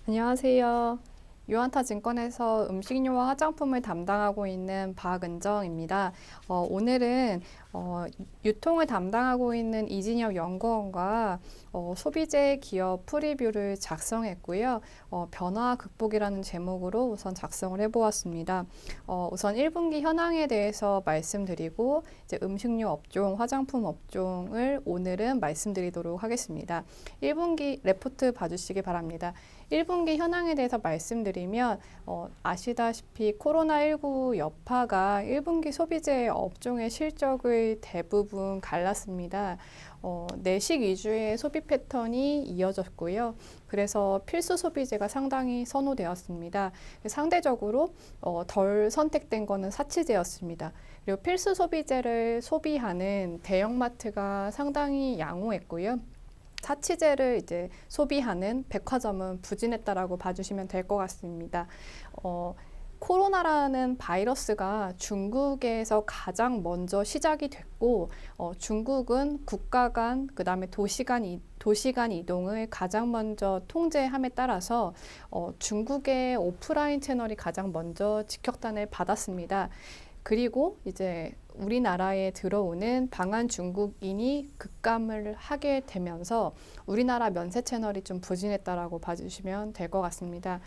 안녕하세요. 유한타증권에서 음식료와 화장품을 담당하고 있는 박은정입니다. 오늘은 유통을 담당하고 있는 이진혁 연구원과 소비재 기업 프리뷰를 작성했고요. 변화 극복이라는 제목으로 우선 작성을 해보았습니다. 우선 1분기 현황에 대해서 말씀드리고 이제 음식료 업종, 화장품 업종을 오늘은 말씀드리도록 하겠습니다. 1분기 레포트 봐주시기 바랍니다. 1분기 현황에 대해서 말씀드리면 아시다시피 코로나19 여파가 1분기 소비재 업종의 실적을 대부분 갈랐습니다. 내식 위주의 소비 패턴이 이어졌고요. 그래서 필수 소비재가 상당히 선호되었습니다. 상대적으로 덜 선택된 것은 사치제였습니다. 그리고 필수 소비재를 소비하는 대형마트가 상당히 양호했고요. 사치제를 이제 소비하는 백화점은 부진했다라고 봐주시면 될 것 같습니다. 코로나라는 바이러스가 중국에서 가장 먼저 시작이 됐고 중국은 국가 간, 그 다음에 도시 간 이동을 가장 먼저 통제함에 따라서 중국의 오프라인 채널이 가장 먼저 직격탄을 받았습니다. 그리고 이제 우리나라에 들어오는 방한 중국인이 급감을 하게 되면서 우리나라 면세 채널이 좀 부진했다라고 봐주시면 될 것 같습니다.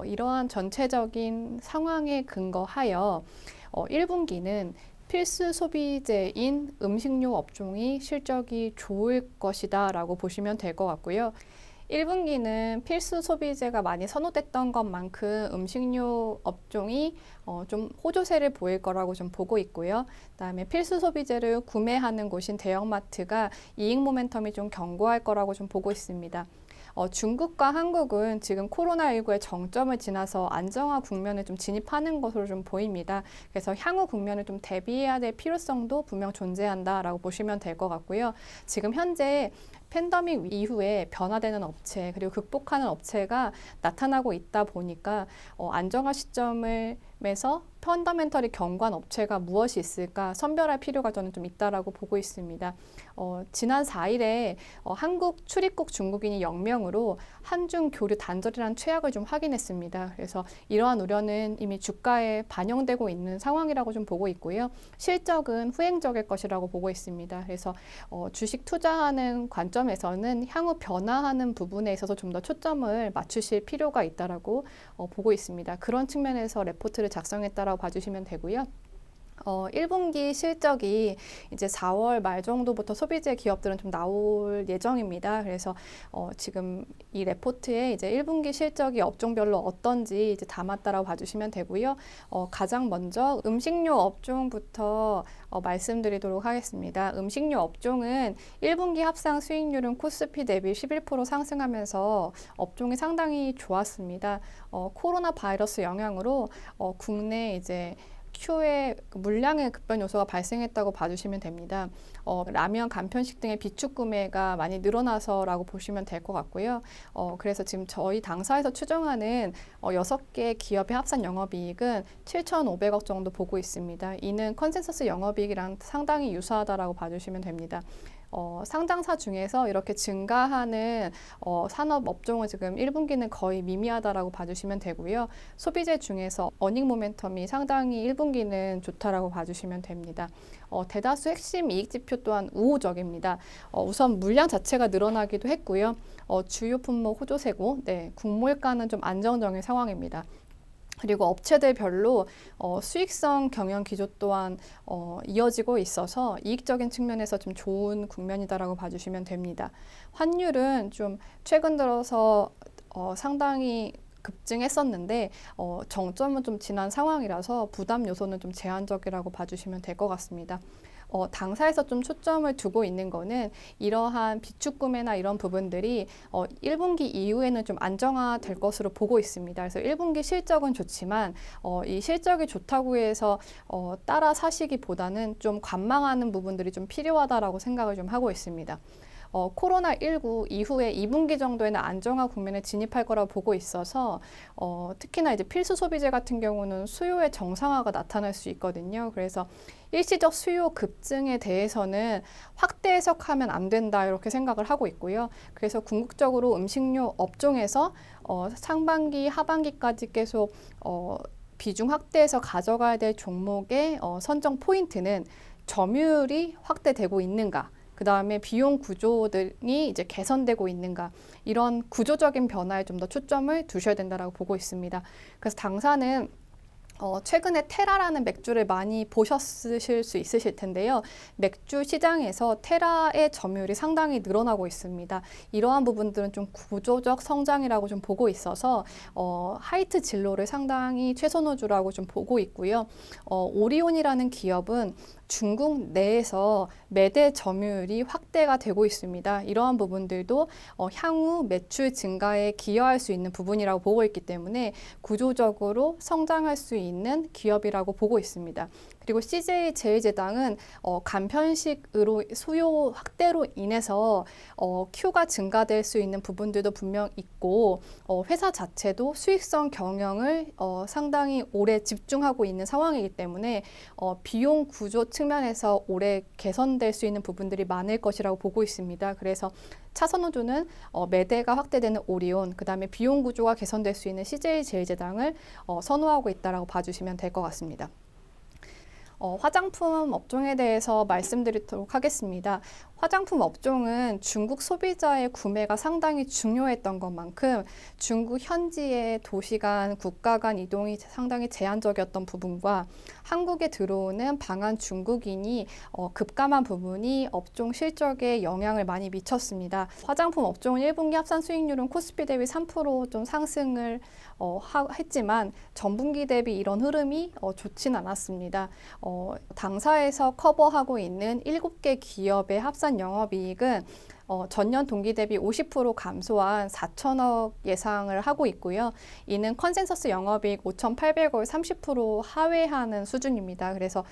이러한 전체적인 상황에 근거하여 1분기는 필수 소비재인 음식료 업종이 실적이 좋을 것이다 라고 보시면 될 것 같고요. 1분기는 필수 소비재가 많이 선호됐던 것만큼 음식료 업종이 좀 호조세를 보일 거라고 좀 보고 있고요. 그다음에 필수 소비재를 구매하는 곳인 대형마트가 이익 모멘텀이 좀 견고할 거라고 좀 보고 있습니다. 중국과 한국은 지금 코로나19의 정점을 지나서 안정화 국면에 좀 진입하는 것으로 좀 보입니다. 그래서 향후 국면을 좀 대비해야 될 필요성도 분명 존재한다라고 보시면 될 것 같고요. 지금 현재 팬데믹 이후에 변화되는 업체 그리고 극복하는 업체가 나타나고 있다 보니까 안정화 시점에서 펀더멘털이 견고한 업체가 무엇이 있을까 선별할 필요가 저는 좀 있다라고 보고 있습니다. 지난 4일에 한국 출입국 중국인이 0명으로 한중 교류 단절이라는 최악을 좀 확인했습니다. 그래서 이러한 우려는 이미 주가에 반영되고 있는 상황이라고 좀 보고 있고요. 실적은 후행적일 것이라고 보고 있습니다. 그래서 주식 투자하는 관점에서는 향후 변화하는 부분에 있어서 좀 더 초점을 맞추실 필요가 있다라고 보고 있습니다. 그런 측면에서 레포트를 작성했다라고 봐주시면 되고요. 1분기 실적이 이제 4월 말 정도부터 소비재 기업들은 좀 나올 예정입니다. 그래서 지금 이 레포트에 이제 1분기 실적이 업종별로 어떤지 이제 담았다라고 봐주시면 되고요. 가장 먼저 음식료 업종부터 말씀드리도록 하겠습니다. 음식료 업종은 1분기 합상 수익률은 코스피 대비 11% 상승하면서 업종이 상당히 좋았습니다. 코로나 바이러스 영향으로 국내 이제 Q의 물량의 급변 요소가 발생했다고 봐주시면 됩니다. 라면, 간편식 등의 비축 구매가 많이 늘어나서라고 보시면 될 것 같고요. 그래서 지금 저희 당사에서 추정하는 6개 기업의 합산 영업이익은 7,500억 정도 보고 있습니다. 이는 컨센서스 영업이익이랑 상당히 유사하다라고 봐주시면 됩니다. 상장사 중에서 이렇게 증가하는 산업 업종은 지금 1분기는 거의 미미하다라고 봐주시면 되고요. 소비재 중에서 어닝 모멘텀이 상당히 1분기는 좋다라고 봐주시면 됩니다. 대다수 핵심 이익 지표 또한 우호적입니다. 우선 물량 자체가 늘어나기도 했고요. 주요 품목 호조세고, 국물가는 좀 안정적인 상황입니다. 그리고 업체들별로 수익성 경영 기조 또한 이어지고 있어서 이익적인 측면에서 좀 좋은 국면이다라고 봐주시면 됩니다. 환율은 좀 최근 들어서 상당히 급증했었는데 정점은 좀 지난 상황이라서 부담 요소는 좀 제한적이라고 봐주시면 될 것 같습니다. 당사에서 좀 초점을 두고 있는 거는 이러한 비축 구매나 이런 부분들이 1분기 이후에는 좀 안정화될 것으로 보고 있습니다. 그래서 1분기 실적은 좋지만 이 실적이 좋다고 해서 따라 사시기보다는 좀 관망하는 부분들이 좀 필요하다라고 생각을 좀 하고 있습니다. 코로나19 이후에 2분기 정도에는 안정화 국면에 진입할 거라고 보고 있어서 특히나 이제 필수 소비재 같은 경우는 수요의 정상화가 나타날 수 있거든요. 그래서 일시적 수요 급증에 대해서는 확대 해석하면 안 된다 이렇게 생각을 하고 있고요. 그래서 궁극적으로 음식료 업종에서 상반기, 하반기까지 계속 비중 확대해서 가져가야 될 종목의 선정 포인트는 점유율이 확대되고 있는가, 그 다음에 비용 구조들이 이제 개선되고 있는가, 이런 구조적인 변화에 좀 더 초점을 두셔야 된다라고 보고 있습니다. 그래서 당사는 최근에 테라라는 맥주를 많이 보셨을 수 있으실 텐데요. 맥주 시장에서 테라의 점유율이 상당히 늘어나고 있습니다. 이러한 부분들은 좀 구조적 성장이라고 좀 보고 있어서 하이트 진로를 상당히 최선호주라고 좀 보고 있고요. 오리온이라는 기업은 중국 내에서 매대 점유율이 확대가 되고 있습니다. 이러한 부분들도 향후 매출 증가에 기여할 수 있는 부분이라고 보고 있기 때문에 구조적으로 성장할 수 있는 기업이라고 보고 있습니다. 그리고 CJ 제일제당은 간편식으로 수요 확대로 인해서 Q가 증가될 수 있는 부분들도 분명 있고 회사 자체도 수익성 경영을 상당히 오래 집중하고 있는 상황이기 때문에 비용 구조 측면에서 오래 개선될 수 있는 부분들이 많을 것이라고 보고 있습니다. 그래서 차선호주는 매대가 확대되는 오리온, 그 다음에 비용 구조가 개선될 수 있는 CJ 제일제당을 선호하고 있다라고 봐주시면 될 것 같습니다. 화장품 업종에 대해서 말씀드리도록 하겠습니다. 화장품 업종은 중국 소비자의 구매가 상당히 중요했던 것만큼 중국 현지의 도시 간, 국가 간 이동이 상당히 제한적이었던 부분과 한국에 들어오는 방한 중국인이 급감한 부분이 업종 실적에 영향을 많이 미쳤습니다. 화장품 업종은 1분기 합산 수익률은 코스피 대비 3% 상승을 했지만 전분기 대비 이런 흐름이 좋진 않았습니다. 당사에서 커버하고 있는 7개 기업의 합산 영업이익은 전년 동기 대비 50% 감소한 4천억 예상을 하고 있고요. 이는 컨센서스 영업이익 5,800억 30% 하회하는 수준입니다. 그래서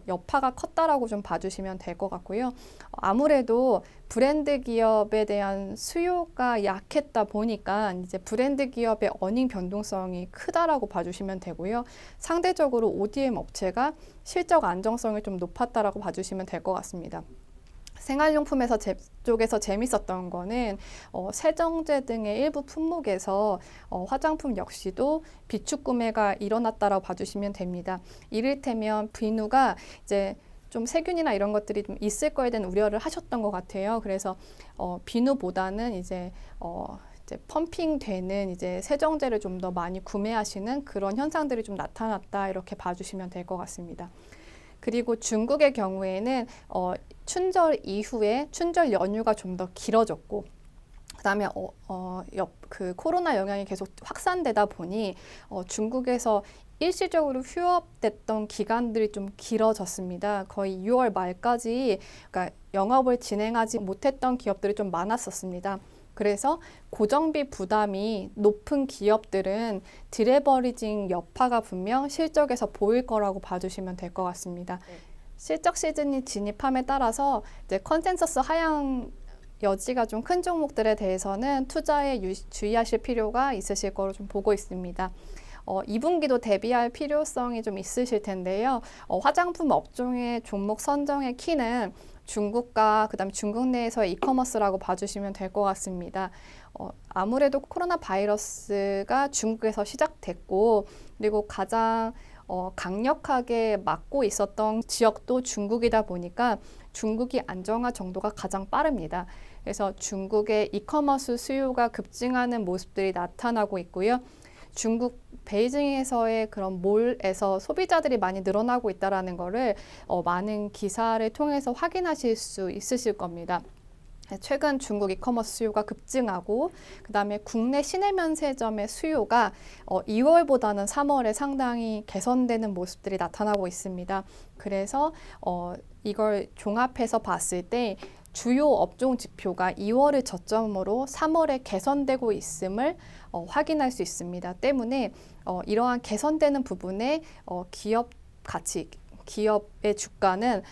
여파가 컸다라고 좀 봐주시면 될 것 같고요. 아무래도 브랜드 기업에 대한 수요가 약했다 보니까 이제 브랜드 기업의 어닝 변동성이 크다라고 봐주시면 되고요. 상대적으로 ODM 업체가 실적 안정성이 좀 높았다라고 봐주시면 될 것 같습니다. 생활용품에서 쪽에서 재밌었던 거는 세정제 등의 일부 품목에서 화장품 역시도 비축 구매가 일어났다라고 봐주시면 됩니다. 이를테면 비누가 이제 좀 세균이나 이런 것들이 좀 있을 거에 대한 우려를 하셨던 것 같아요. 그래서 비누보다는 이제 펌핑되는 이제 세정제를 좀 더 많이 구매하시는 그런 현상들이 좀 나타났다, 이렇게 봐주시면 될 것 같습니다. 그리고 중국의 경우에는 춘절 이후에 춘절 연휴가 좀 더 길어졌고, 그다음에 그 코로나 영향이 계속 확산되다 보니 중국에서 일시적으로 휴업됐던 기간들이 좀 길어졌습니다. 거의 6월 말까지 그러니까 영업을 진행하지 못했던 기업들이 좀 많았었습니다. 그래서 고정비 부담이 높은 기업들은 디레버리징 여파가 분명 실적에서 보일 거라고 봐주시면 될 것 같습니다. 실적 시즌이 진입함에 따라서 이제 컨센서스 하향 여지가 좀 큰 종목들에 대해서는 투자에 주의하실 필요가 있으실 거로 좀 보고 있습니다. 2분기도 대비할 필요성이 좀 있으실 텐데요. 화장품 업종의 종목 선정의 키는 중국과 그다음에 중국 내에서의 이커머스라고 봐주시면 될 것 같습니다. 아무래도 코로나 바이러스가 중국에서 시작됐고, 그리고 가장 강력하게 막고 있었던 지역도 중국이다 보니까 중국이 안정화 정도가 가장 빠릅니다. 그래서 중국의 이커머스 수요가 급증하는 모습들이 나타나고 있고요. 중국 베이징에서의 그런 몰에서 소비자들이 많이 늘어나고 있다는 거를 많은 기사를 통해서 확인하실 수 있으실 겁니다. 최근 중국 이커머스 수요가 급증하고, 그 다음에 국내 시내 면세점의 수요가 2월보다는 3월에 상당히 개선되는 모습들이 나타나고 있습니다. 그래서 이걸 종합해서 봤을 때 주요 업종 지표가 2월을 저점으로 3월에 개선되고 있음을 확인할 수 있습니다. 때문에 이러한 개선되는 부분에 기업 가치, 기업의 주가는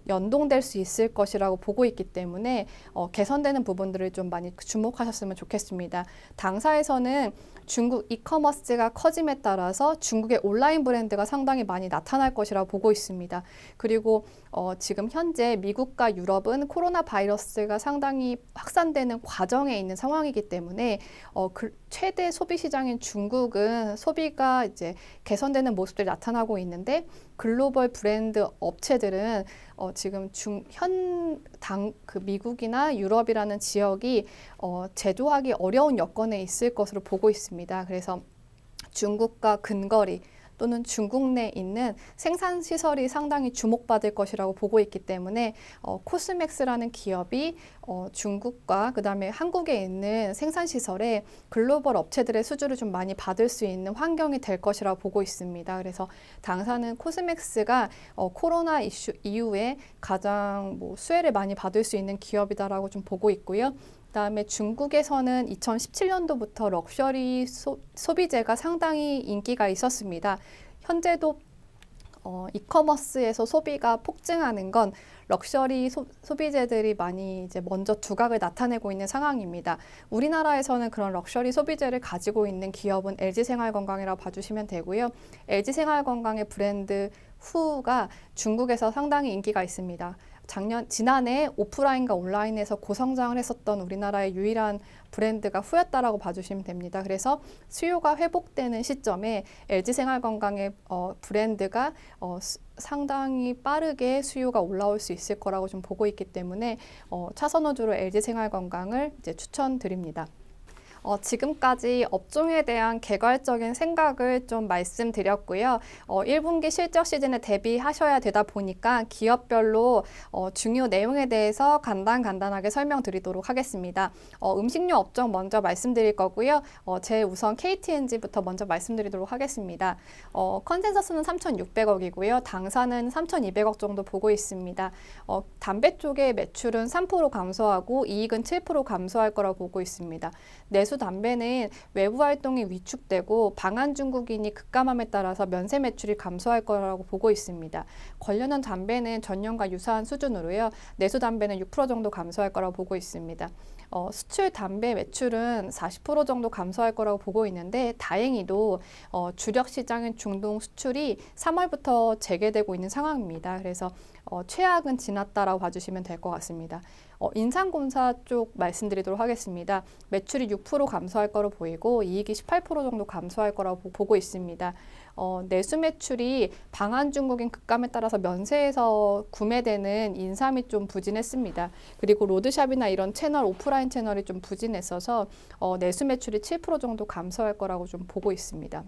연동될 수 있을 것이라고 보고 있기 때문에 개선되는 부분들을 좀 많이 주목하셨으면 좋겠습니다. 당사에서는 중국 이커머스가 커짐에 따라서 중국의 온라인 브랜드가 상당히 많이 나타날 것이라고 보고 있습니다. 그리고 지금 현재 미국과 유럽은 코로나 바이러스가 상당히 확산되는 과정에 있는 상황이기 때문에 최대 소비 시장인 중국은 소비가 이제 개선되는 모습들이 나타나고 있는데 글로벌 브랜드 업체들은 지금 그 미국이나 유럽이라는 지역이 제조하기 어려운 여건에 있을 것으로 보고 있습니다. 그래서 중국과 근거리 또는 중국 내에 있는 생산 시설이 상당히 주목받을 것이라고 보고 있기 때문에 코스맥스라는 기업이 중국과 그다음에 한국에 있는 생산 시설에 글로벌 업체들의 수주를 좀 많이 받을 수 있는 환경이 될 것이라고 보고 있습니다. 그래서 당사는 코스맥스가 코로나 이슈 이후에 가장 수혜를 많이 받을 수 있는 기업이다라고 좀 보고 있고요. 그다음에 중국에서는 2017년도부터 럭셔리 소비재가 상당히 인기가 있었습니다. 현재도 이커머스에서 소비가 폭증하는 건 럭셔리 소비재들이 많이 이제 먼저 두각을 나타내고 있는 상황입니다. 우리나라에서는 그런 럭셔리 소비재를 가지고 있는 기업은 LG생활건강이라고 봐주시면 되고요. LG생활건강의 브랜드 후가 중국에서 상당히 인기가 있습니다. 지난해 오프라인과 온라인에서 고성장을 했었던 우리나라의 유일한 브랜드가 후였다라고 봐주시면 됩니다. 그래서 수요가 회복되는 시점에 LG생활건강의 브랜드가 상당히 빠르게 수요가 올라올 수 있을 거라고 좀 보고 있기 때문에 차선호주로 LG생활건강을 이제 추천드립니다. 지금까지 업종에 대한 개괄적인 생각을 좀 말씀드렸고요. 1분기 실적 시즌에 대비하셔야 되다 보니까 기업별로 중요 내용에 대해서 간단하게 설명드리도록 하겠습니다. 음식료 업종 먼저 말씀드릴 거고요. 제일 우선 KTNG부터 먼저 말씀드리도록 하겠습니다. 컨센서스는 3,600억이고요. 당사는 3,200억 정도 보고 있습니다. 담배 쪽의 매출은 3% 감소하고 이익은 7% 감소할 거라고 보고 있습니다. 내수 담배는 외부 활동이 위축되고 방한 중국인이 급감함에 따라서 면세 매출이 감소할 거라고 보고 있습니다. 관련한 담배는 전년과 유사한 수준으로요. 내수 담배는 6% 정도 감소할 거라고 보고 있습니다. 수출 담배 매출은 40% 정도 감소할 거라고 보고 있는데 다행히도 주력 시장인 중동 수출이 3월부터 재개되고 있는 상황입니다. 그래서 최악은 지났다라고 봐주시면 될 것 같습니다. 인상공사 쪽 말씀드리도록 하겠습니다. 매출이 6% 감소할 거로 보이고 이익이 18% 정도 감소할 거라고 보고 있습니다. 내수 매출이 방한 중국인 급감에 따라서 면세에서 구매되는 인삼이 좀 부진했습니다. 그리고 로드샵이나 이런 채널, 오프라인 채널이 좀 부진했어서 내수 매출이 7% 정도 감소할 거라고 좀 보고 있습니다.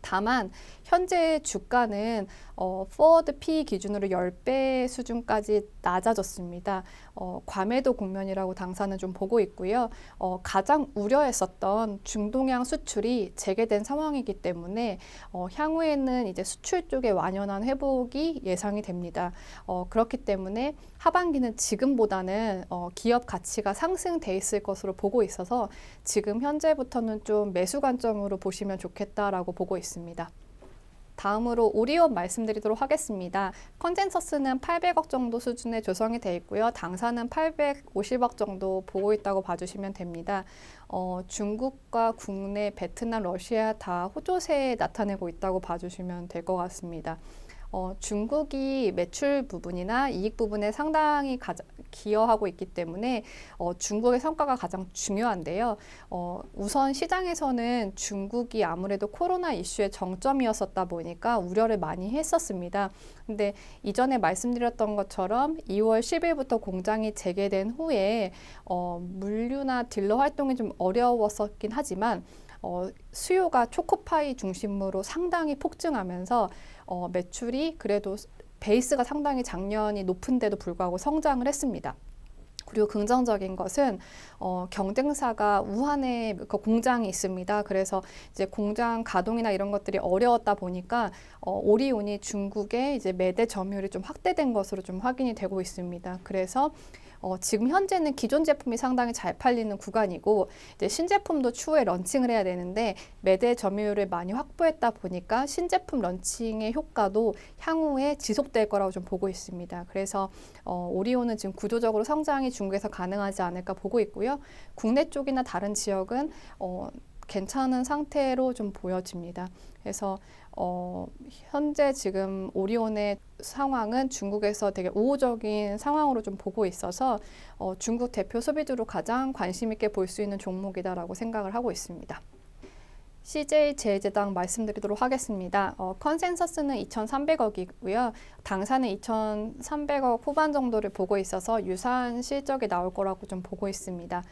다만 현재 주가는 포워드 PE 기준으로 10배 수준까지 낮아졌습니다. 과매도 국면이라고 당사는 좀 보고 있고요. 가장 우려했었던 중동향 수출이 재개된 상황이기 때문에 향후에는 이제 수출 쪽에 완연한 회복이 예상이 됩니다. 그렇기 때문에 하반기는 지금보다는 기업 가치가 상승돼 있을 것으로 보고 있어서 지금 현재부터는 좀 매수 관점으로 보시면 좋겠다라고 보고 있습니다. 다음으로 오리온 말씀드리도록 하겠습니다. 컨센서스는 800억 정도 수준에 조성이 되어 있고요. 당사는 850억 정도 보고 있다고 봐주시면 됩니다. 중국과 국내, 베트남, 러시아 다 호조세 나타내고 있다고 봐주시면 될 것 같습니다. 중국이 매출 부분이나 이익 부분에 상당히 기여하고 있기 때문에 중국의 성과가 가장 중요한데요. 우선 시장에서는 중국이 아무래도 코로나 이슈의 정점이었었다 보니까 우려를 많이 했었습니다. 근데 이전에 말씀드렸던 것처럼 2월 10일부터 공장이 재개된 후에 물류나 딜러 활동이 좀 어려웠었긴 하지만 수요가 초코파이 중심으로 상당히 폭증하면서 매출이 그래도 베이스가 상당히 작년이 높은데도 불구하고 성장을 했습니다. 그리고 긍정적인 것은 경쟁사가 우한에 그 공장이 있습니다. 그래서 이제 공장 가동이나 이런 것들이 어려웠다 보니까 오리온이 중국의 이제 매대 점유율이 좀 확대된 것으로 좀 확인이 되고 있습니다. 그래서 지금 현재는 기존 제품이 상당히 잘 팔리는 구간이고 이제 신제품도 추후에 런칭을 해야 되는데 매대 점유율을 많이 확보했다 보니까 신제품 런칭의 효과도 향후에 지속될 거라고 좀 보고 있습니다. 그래서 오리온은 지금 구조적으로 성장이 중국에서 가능하지 않을까 보고 있고요. 국내 쪽이나 다른 지역은 괜찮은 상태로 좀 보여집니다. 그래서 현재 지금 오리온의 상황은 중국에서 되게 우호적인 상황으로 좀 보고 있어서 중국 대표 소비주로 가장 관심 있게 볼 수 있는 종목이다라고 생각을 하고 있습니다. CJ제일제당 말씀드리도록 하겠습니다. 컨센서스는 2,300억이고요. 당사는 2,300억 후반 정도를 보고 있어서 유사한 실적이 나올 거라고 좀 보고 있습니다.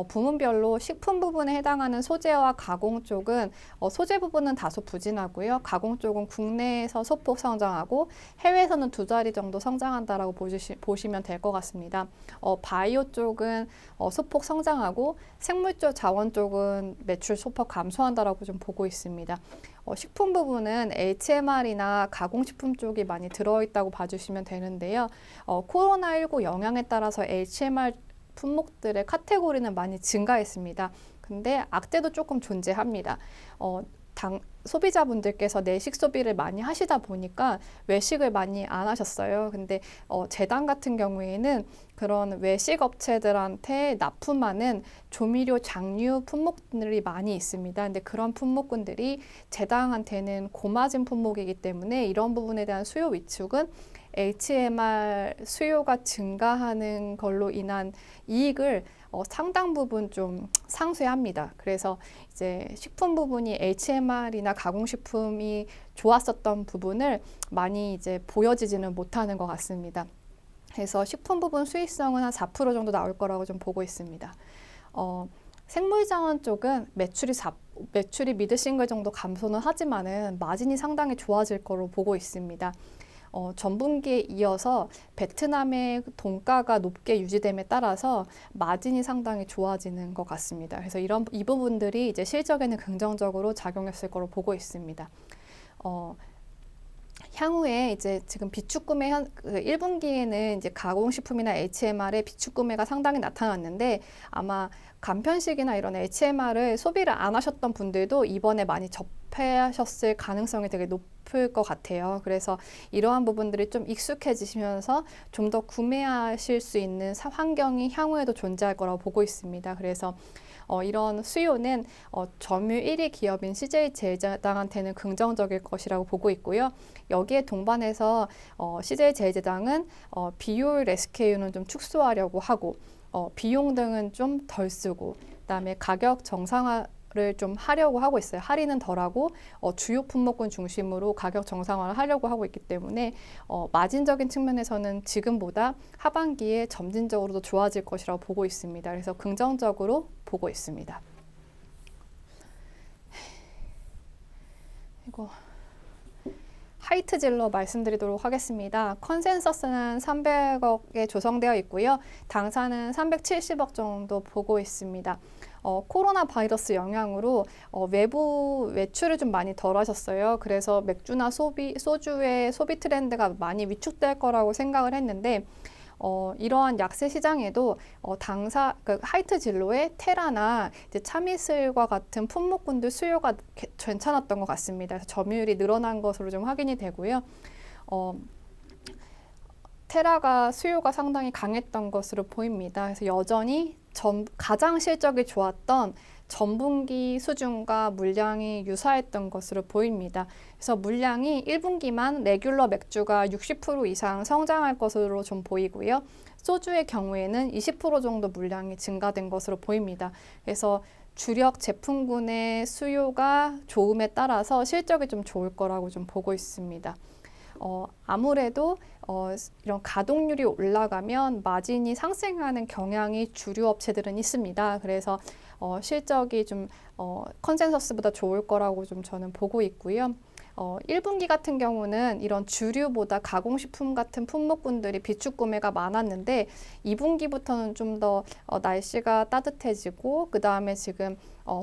부문별로 식품 부분에 해당하는 소재와 가공 쪽은 소재 부분은 다소 부진하고요. 가공 쪽은 국내에서 소폭 성장하고 해외에서는 2자리 정도 성장한다라고 보시면 될 것 같습니다. 바이오 쪽은 소폭 성장하고 생물적 자원 쪽은 매출 소폭 감소한다라고 좀 보고 있습니다. 식품 부분은 HMR이나 가공식품 쪽이 많이 들어있다고 봐주시면 되는데요. 코로나19 영향에 따라서 HMR 품목들의 카테고리는 많이 증가했습니다. 근데 악재도 조금 존재합니다. 소비자분들께서 내식 소비를 많이 하시다 보니까 외식을 많이 안 하셨어요. 근데 재단 같은 경우에는 그런 외식 업체들한테 납품하는 조미료 장류 품목들이 많이 있습니다. 근데 그런 품목군들이 재당한테는 고마진 품목이기 때문에 이런 부분에 대한 수요 위축은 HMR 수요가 증가하는 걸로 인한 이익을 상당 부분 좀 상쇄합니다. 그래서 이제 식품 부분이 HMR이나 가공식품이 좋았었던 부분을 많이 이제 보여지지는 못하는 것 같습니다. 그래서 식품 부분 수익성은 한 4% 정도 나올 거라고 좀 보고 있습니다. 생물자원 쪽은 매출이 미드싱글 정도 감소는 하지만은 마진이 상당히 좋아질 거로 보고 있습니다. 전분기에 이어서 베트남의 동가가 높게 유지됨에 따라서 마진이 상당히 좋아지는 것 같습니다. 그래서 이 부분들이 이제 실적에는 긍정적으로 작용했을 거로 보고 있습니다. 향후에 이제 지금 비축 구매 1분기에는 이제 가공식품이나 HMR의 비축 구매가 상당히 나타났는데 아마 간편식이나 이런 HMR을 소비를 안 하셨던 분들도 이번에 많이 접하셨을 가능성이 되게 높을 것 같아요. 그래서 이러한 부분들이 좀 익숙해지시면서 좀 더 구매하실 수 있는 환경이 향후에도 존재할 거라고 보고 있습니다. 그래서 이런 수요는 점유율 1위 기업인 CJ제일제당한테는 긍정적일 것이라고 보고 있고요. 여기에 동반해서 CJ제일제당은 비효율 SKU는 좀 축소하려고 하고 비용 등은 좀 덜 쓰고 그다음에 가격 정상화를 좀 하려고 하고 있어요. 할인은 덜하고 주요 품목군 중심으로 가격 정상화를 하려고 하고 있기 때문에 마진적인 측면에서는 지금보다 하반기에 점진적으로도 좋아질 것이라고 보고 있습니다. 그래서 긍정적으로 보고 있습니다. 이거 하이트질러 말씀드리도록 하겠습니다. 컨센서스는 300억에 조성되어 있고요. 당사는 370억 정도 보고 있습니다. 코로나 바이러스 영향으로 외부 외출을 좀 많이 덜 하셨어요. 그래서 맥주나 소주의 소비 트렌드가 많이 위축될 거라고 생각을 했는데 이러한 약세 시장에도 하이트 진로의 테라나 이제 참이슬과 같은 품목군들 수요가 괜찮았던 것 같습니다. 그래서 점유율이 늘어난 것으로 좀 확인이 되고요. 테라가 수요가 상당히 강했던 것으로 보입니다. 그래서 여전히 가장 실적이 좋았던 전분기 수준과 물량이 유사했던 것으로 보입니다. 그래서 물량이 1분기만 레귤러 맥주가 60% 이상 성장할 것으로 좀 보이고요. 소주의 경우에는 20% 정도 물량이 증가된 것으로 보입니다. 그래서 주력 제품군의 수요가 좋음에 따라서 실적이 좀 좋을 거라고 좀 보고 있습니다. 아무래도 이런 가동률이 올라가면 마진이 상승하는 경향이 주류 업체들은 있습니다. 그래서 실적이 좀 컨센서스보다 좋을 거라고 좀 저는 보고 있고요. 1분기 같은 경우는 이런 주류보다 가공식품 같은 품목군들이 비축 구매가 많았는데 2분기부터는 좀 더 날씨가 따뜻해지고 그 다음에 지금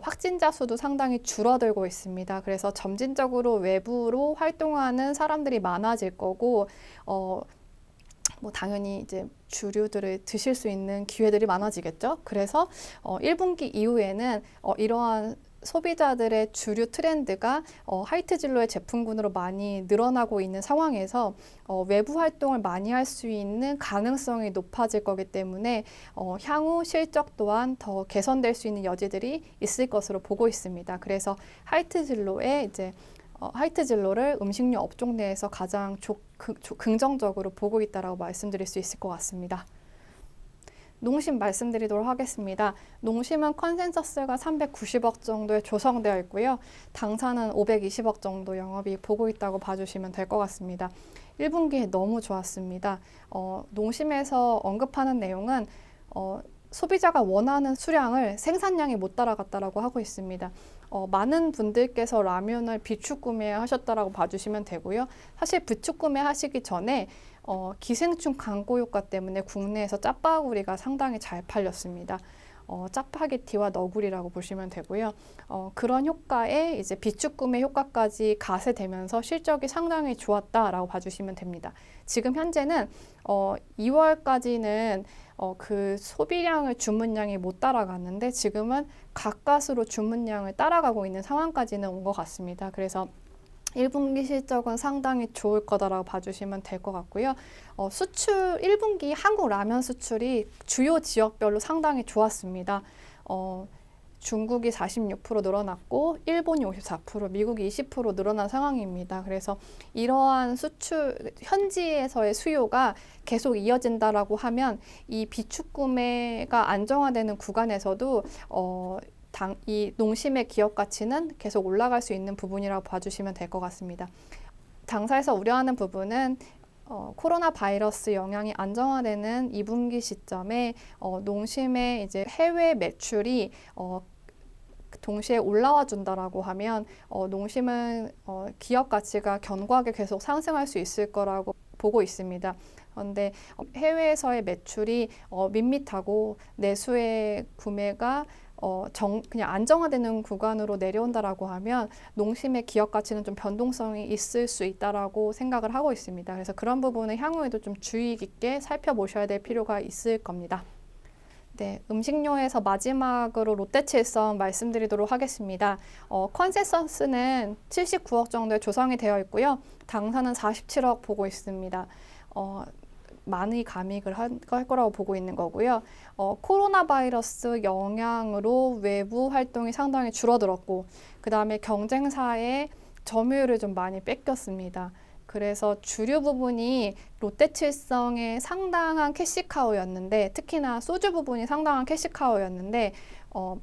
확진자 수도 상당히 줄어들고 있습니다. 그래서 점진적으로 외부로 활동하는 사람들이 많아질 거고 뭐 당연히 이제 주류들을 드실 수 있는 기회들이 많아지겠죠. 그래서 1분기 이후에는 이러한 소비자들의 주류 트렌드가 하이트 진로의 제품군으로 많이 늘어나고 있는 상황에서 외부 활동을 많이 할 수 있는 가능성이 높아질 거기 때문에 향후 실적 또한 더 개선될 수 있는 여지들이 있을 것으로 보고 있습니다. 그래서 하이트 진로를 음식료 업종 내에서 가장 긍정적으로 보고 있다라고 말씀드릴 수 있을 것 같습니다. 농심 말씀드리도록 하겠습니다. 농심은 컨센서스가 390억 정도에 조성되어 있고요. 당사는 520억 정도 영업이익 보고 있다고 봐주시면 될 것 같습니다. 1분기에 너무 좋았습니다. 농심에서 언급하는 내용은 소비자가 원하는 수량을 생산량이 못 따라갔다라고 하고 있습니다. 많은 분들께서 라면을 비축 구매하셨다라고 봐주시면 되고요. 사실 비축 구매하시기 전에 기생충 광고 효과 때문에 국내에서 짜파구리가 상당히 잘 팔렸습니다. 짜파게티와 너구리라고 보시면 되고요. 그런 효과에 이제 비축 구매 효과까지 가세되면서 실적이 상당히 좋았다라고 봐주시면 됩니다. 지금 현재는 2월까지는 그 소비량을 주문량이 못 따라갔는데 지금은 가까스로 주문량을 따라가고 있는 상황까지는 온 것 같습니다. 그래서 1분기 실적은 상당히 좋을 거다라고 봐주시면 될 것 같고요. 수출 1분기 한국 라면 수출이 주요 지역별로 상당히 좋았습니다. 중국이 46% 늘어났고 일본이 54%, 미국이 20% 늘어난 상황입니다. 그래서 이러한 수출 현지에서의 수요가 계속 이어진다라고 하면 이 비축 구매가 안정화되는 구간에서도 이 농심의 기업 가치는 계속 올라갈 수 있는 부분이라고 봐주시면 될 것 같습니다. 당사에서 우려하는 부분은 코로나 바이러스 영향이 안정화되는 2분기 시점에 농심의 이제 해외 매출이 동시에 올라와 준다라고 하면 농심은 기업 가치가 견고하게 계속 상승할 수 있을 거라고 보고 있습니다. 그런데 해외에서의 매출이 밋밋하고 내수의 구매가 그냥 안정화되는 구간으로 내려온다라고 하면 농심의 기업 가치는 좀 변동성이 있을 수 있다라고 생각을 하고 있습니다. 그래서 그런 부분은 향후에도 좀 주의 깊게 살펴보셔야 될 필요가 있을 겁니다. 네, 음식료에서 마지막으로 롯데칠성 말씀드리도록 하겠습니다. 컨센서스는 79억 정도에 조성이 되어 있고요. 당사는 47억 보고 있습니다. 많이 감익을 할 거라고 보고 있는 거고요. 코로나 바이러스 영향으로 외부 활동이 상당히 줄어들었고, 그 다음에 경쟁사의 점유율을 좀 많이 뺏겼습니다. 그래서 주류 부분이 롯데칠성의 상당한 캐시카우였는데, 특히나 소주 부분이 상당한 캐시카우였는데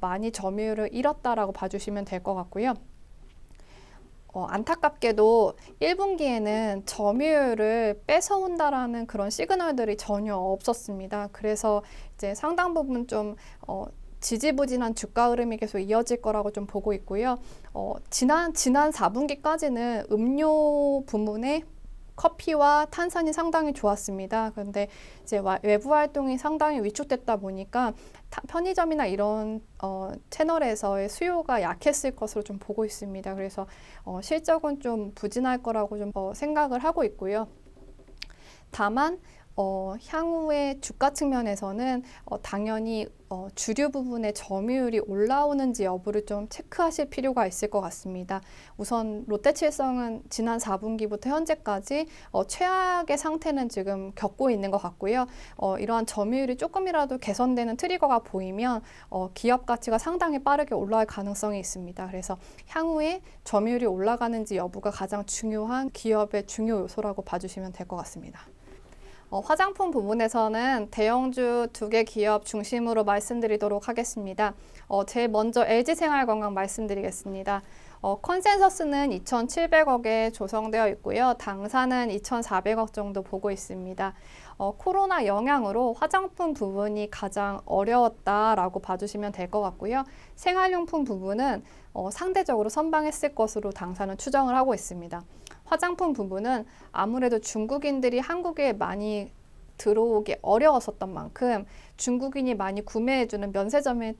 많이 점유율을 잃었다라고 봐주시면 될 것 같고요. 안타깝게도 1분기에는 점유율을 뺏어온다라는 그런 시그널들이 전혀 없었습니다. 그래서 이제 상당 부분 좀 지지부진한 주가 흐름이 계속 이어질 거라고 좀 보고 있고요. 지난 4분기까지는 음료 부문에 커피와 탄산이 상당히 좋았습니다. 그런데 이제 외부 활동이 상당히 위축됐다 보니까 편의점이나 이런 채널에서의 수요가 약했을 것으로 좀 보고 있습니다. 그래서 실적은 좀 부진할 거라고 좀 생각을 하고 있고요. 다만 향후의 주가 측면에서는 당연히 주류 부분의 점유율이 올라오는지 여부를 좀 체크하실 필요가 있을 것 같습니다. 우선 롯데칠성은 지난 4분기부터 현재까지 최악의 상태는 지금 겪고 있는 것 같고요. 이러한 점유율이 조금이라도 개선되는 트리거가 보이면 기업 가치가 상당히 빠르게 올라갈 가능성이 있습니다. 그래서 향후에 점유율이 올라가는지 여부가 가장 중요한 기업의 중요 요소라고 봐주시면 될 것 같습니다. 화장품 부분에서는 대형주 2개 기업 중심으로 말씀드리도록 하겠습니다. 제일 먼저 LG생활건강 말씀드리겠습니다. 컨센서스는 2,700억에 조성되어 있고요. 당사는 2,400억 정도 보고 있습니다. 코로나 영향으로 화장품 부분이 가장 어려웠다라고 봐주시면 될 것 같고요. 생활용품 부분은 상대적으로 선방했을 것으로 당사는 추정을 하고 있습니다. 화장품 부분은 아무래도 중국인들이 한국에 많이 들어오기 어려웠었던 만큼 중국인이 많이 구매해주는 면세점이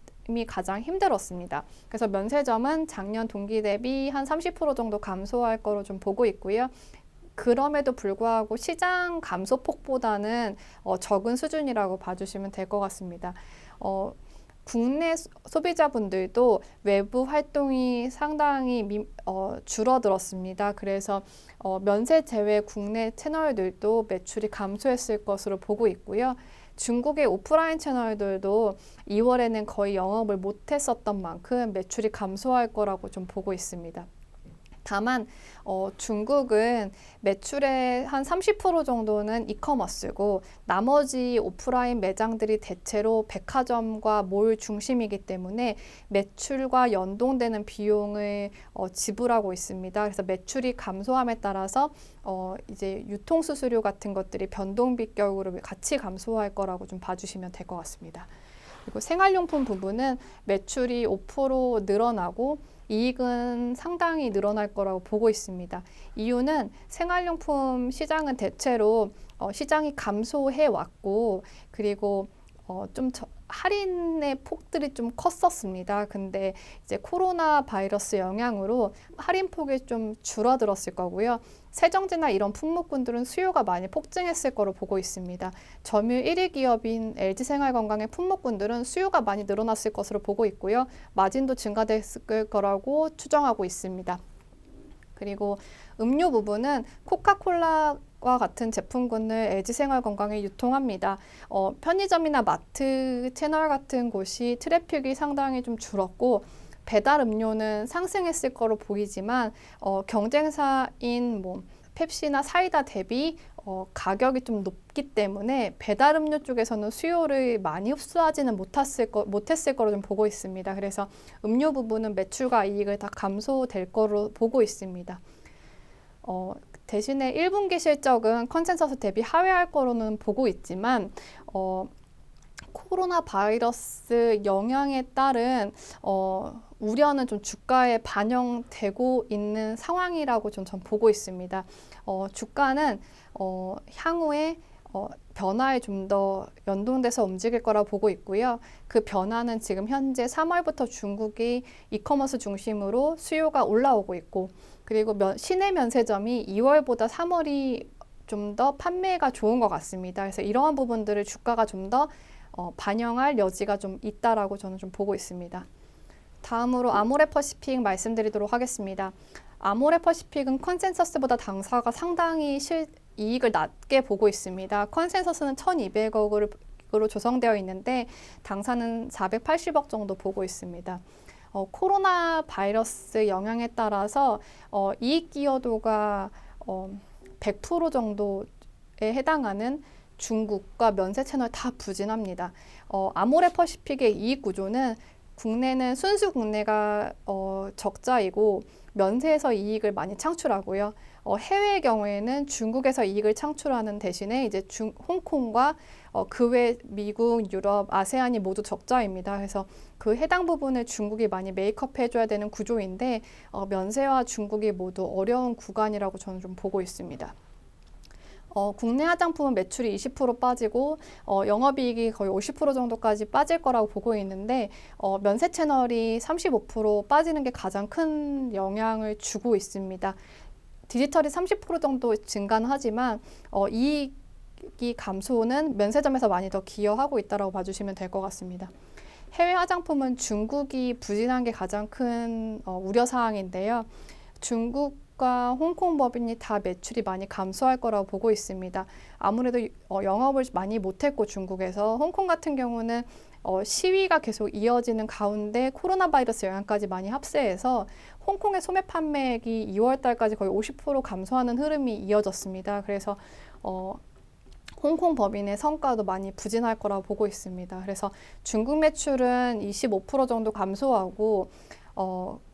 가장 힘들었습니다. 그래서 면세점은 작년 동기 대비 한 30% 정도 감소할 거로 좀 보고 있고요. 그럼에도 불구하고 시장 감소폭보다는 적은 수준이라고 봐주시면 될 것 같습니다. 국내 소비자분들도 외부 활동이 상당히 줄어들었습니다. 그래서 면세 제외 국내 채널들도 매출이 감소했을 것으로 보고 있고요. 중국의 오프라인 채널들도 2월에는 거의 영업을 못했었던 만큼 매출이 감소할 거라고 좀 보고 있습니다. 다만 중국은 매출의 한 30% 정도는 이커머스고 나머지 오프라인 매장들이 대체로 백화점과 몰 중심이기 때문에 매출과 연동되는 비용을 지불하고 있습니다. 그래서 매출이 감소함에 따라서 이제 유통수수료 같은 것들이 변동비격으로 같이 감소할 거라고 좀 봐주시면 될 것 같습니다. 그리고 생활용품 부분은 매출이 5% 늘어나고 이익은 상당히 늘어날 거라고 보고 있습니다. 이유는 생활용품 시장은 대체로 시장이 감소해 왔고 그리고 좀 할인의 폭들이 좀 컸었습니다. 근데 이제 코로나 바이러스 영향으로 할인 폭이 좀 줄어들었을 거고요. 세정제나 이런 품목군들은 수요가 많이 폭증했을 거로 보고 있습니다. 점유율 1위 기업인 LG생활건강의 품목군들은 수요가 많이 늘어났을 것으로 보고 있고요. 마진도 증가됐을 거라고 추정하고 있습니다. 그리고 음료 부분은 코카콜라와 같은 제품군을 LG생활건강에 유통합니다. 편의점이나 마트 채널 같은 곳이 트래픽이 상당히 좀 줄었고 배달 음료는 상승했을 거로 보이지만 경쟁사인 뭐 펩시나 사이다 대비 가격이 좀 높기 때문에 배달 음료 쪽에서는 수요를 많이 흡수하지는 못했을 거로 좀 보고 있습니다. 그래서 음료 부분은 매출과 이익을 다 감소될 거로 보고 있습니다. 대신에 1분기 실적은 컨센서스 대비 하회할 거로는 보고 있지만 코로나 바이러스 영향에 따른 우려는 좀 주가에 반영되고 있는 상황이라고 전 보고 있습니다. 주가는 향후에 변화에 좀 더 연동돼서 움직일 거라 보고 있고요. 그 변화는 지금 현재 3월부터 중국이 이커머스 중심으로 수요가 올라오고 있고 그리고 시내 면세점이 2월보다 3월이 좀 더 판매가 좋은 것 같습니다. 그래서 이러한 부분들을 주가가 좀 더 반영할 여지가 좀 있다라고 저는 좀 보고 있습니다. 다음으로 아모레퍼시픽 말씀드리도록 하겠습니다. 아모레퍼시픽은 컨센서스보다 당사가 상당히 이익을 낮게 보고 있습니다. 컨센서스는 1,200억으로 조성되어 있는데 당사는 480억 정도 보고 있습니다. 코로나 바이러스 영향에 따라서 이익 기여도가 100% 정도에 해당하는 중국과 면세 채널 다 부진합니다. 아모레퍼시픽의 이익 구조는 국내는 순수 국내가 적자이고 면세에서 이익을 많이 창출하고요. 해외의 경우에는 중국에서 이익을 창출하는 대신에 이제 홍콩과 그 외 미국, 유럽, 아세안이 모두 적자입니다. 그래서 그 해당 부분을 중국이 많이 메이크업 해줘야 되는 구조인데 면세와 중국이 모두 어려운 구간이라고 저는 좀 보고 있습니다. 국내 화장품은 매출이 20% 빠지고 영업이익이 거의 50% 정도까지 빠질 거라고 보고 있는데 면세 채널이 35% 빠지는 게 가장 큰 영향을 주고 있습니다. 디지털이 30% 정도 증가는 하지만 이익이 감소는 면세점에서 많이 더 기여하고 있다고 봐주시면 될 것 같습니다. 해외 화장품은 중국이 부진한 게 가장 큰 우려사항인데요. 중국과 홍콩 법인이 다 매출이 많이 감소할 거라고 보고 있습니다. 아무래도 영업을 많이 못했고 중국에서 홍콩 같은 경우는 시위가 계속 이어지는 가운데 코로나 바이러스 영향까지 많이 합세해서 홍콩의 소매 판매액이 2월 달까지 거의 50% 감소하는 흐름이 이어졌습니다. 그래서 홍콩 법인의 성과도 많이 부진할 거라고 보고 있습니다. 그래서 중국 매출은 25% 정도 감소하고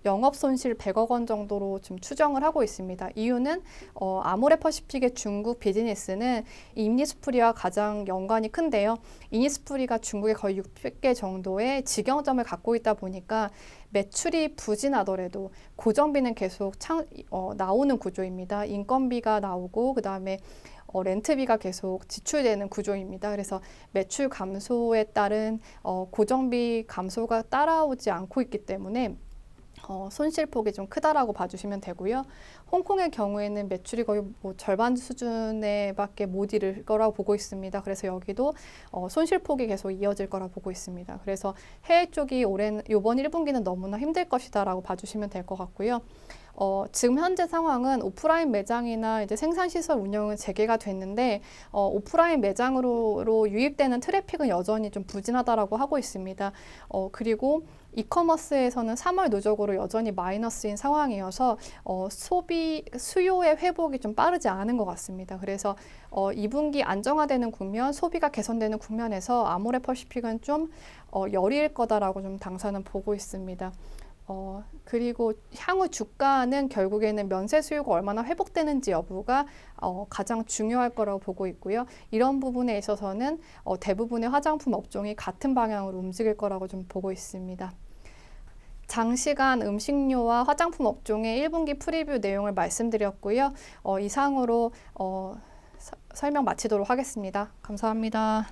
영업 손실 100억 원 정도로 지금 추정을 하고 있습니다. 이유는 아모레퍼시픽의 중국 비즈니스는 이니스프리와 가장 연관이 큰데요. 이니스프리가 중국에 거의 600개 정도의 직영점을 갖고 있다 보니까 매출이 부진하더라도 고정비는 계속 나오는 구조입니다. 인건비가 나오고 그 다음에 렌트비가 계속 지출되는 구조입니다. 그래서 매출 감소에 따른 고정비 감소가 따라오지 않고 있기 때문에 손실폭이 좀 크다라고 봐주시면 되고요. 홍콩의 경우에는 매출이 거의 뭐 절반 수준에밖에 못 이를 거라고 보고 있습니다. 그래서 여기도 손실폭이 계속 이어질 거라 보고 있습니다. 그래서 해외 쪽이 이번 1분기는 너무나 힘들 것이다라고 봐주시면 될 것 같고요. 지금 현재 상황은 오프라인 매장이나 이제 생산시설 운영은 재개가 됐는데 오프라인 매장으로 유입되는 트래픽은 여전히 좀 부진하다라고 하고 있습니다. 그리고 이커머스에서는 3월 누적으로 여전히 마이너스인 상황이어서 수요의 회복이 좀 빠르지 않은 것 같습니다. 그래서 2분기 안정화되는 국면, 소비가 개선되는 국면에서 아모레퍼시픽은 좀 열일 거다라고 좀 당사는 보고 있습니다. 그리고 향후 주가는 결국에는 면세 수요가 얼마나 회복되는지 여부가 가장 중요할 거라고 보고 있고요. 이런 부분에 있어서는 대부분의 화장품 업종이 같은 방향으로 움직일 거라고 좀 보고 있습니다. 장시간 음식료와 화장품 업종의 1분기 프리뷰 내용을 말씀드렸고요. 이상으로 설명 마치도록 하겠습니다. 감사합니다.